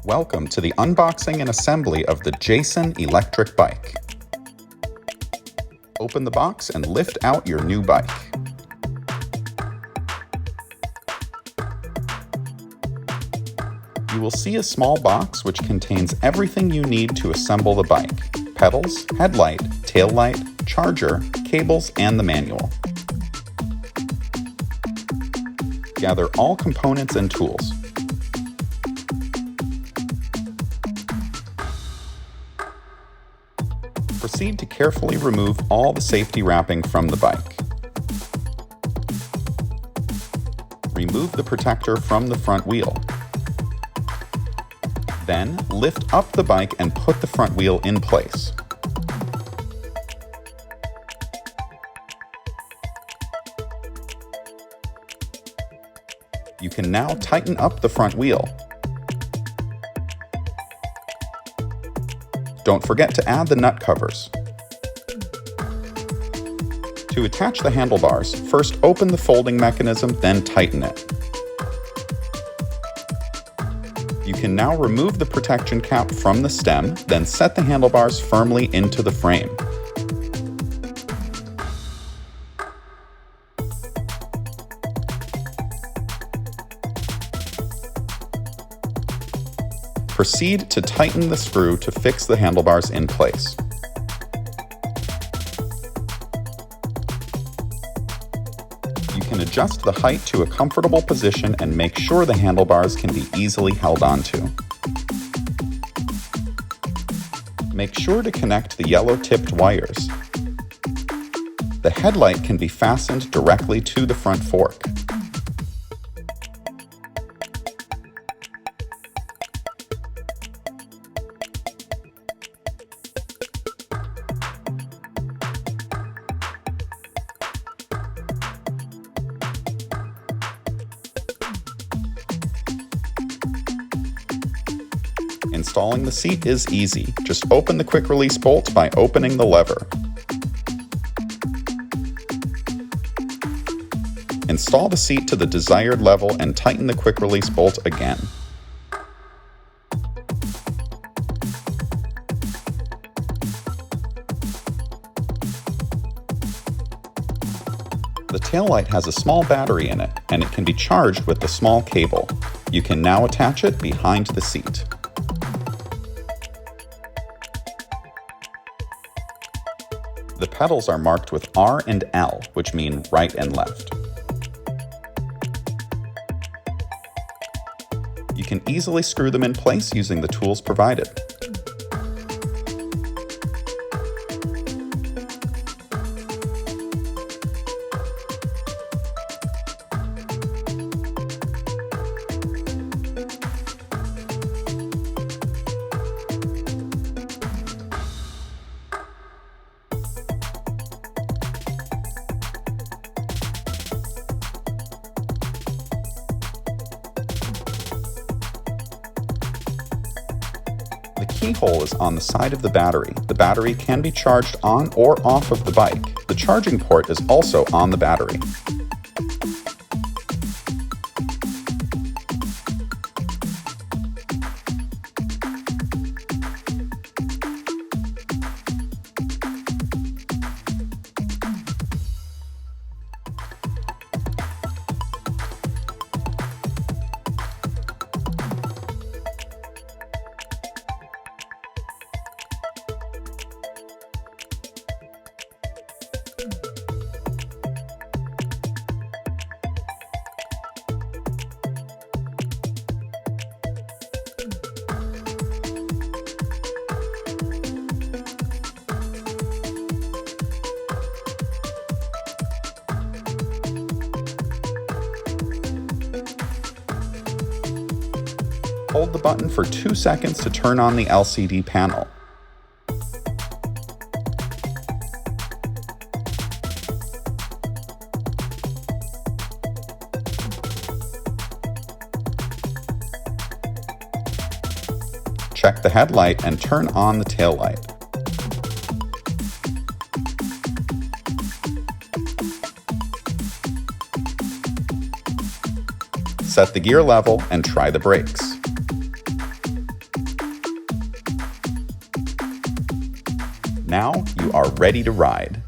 Welcome to the unboxing and assembly of the Jasion Electric Bike. Open the box and lift out your new bike. You will see a small box which contains everything you need to assemble the bike: pedals, headlight, taillight, charger, cables, and the manual. Gather all components and tools. Proceed to carefully remove all the safety wrapping from the bike. Remove the protector from the front wheel. Then lift up the bike and put the front wheel in place. You can now tighten up the front wheel. Don't forget to add the nut covers. To attach the handlebars, first open the folding mechanism, then tighten it. You can now remove the protection cap from the stem, then set the handlebars firmly into the frame. Proceed to tighten the screw to fix the handlebars in place. You can adjust the height to a comfortable position and make sure the handlebars can be easily held onto. Make sure to connect the yellow-tipped wires. The headlight can be fastened directly to the front fork. Installing the seat is easy. Just open the quick release bolt by opening the lever. Install the seat to the desired level and tighten the quick release bolt again. The taillight has a small battery in it, and it can be charged with the small cable. You can now attach it behind the seat. The pedals are marked with R and L, which mean right and left. You can easily screw them in place using the tools provided. The keyhole is on the side of the battery. The battery can be charged on or off of the bike. The charging port is also on the battery. Hold the button for 2 seconds to turn on the LCD panel. Check the headlight and turn on the taillight. Set the gear level and try the brakes. Now you are ready to ride.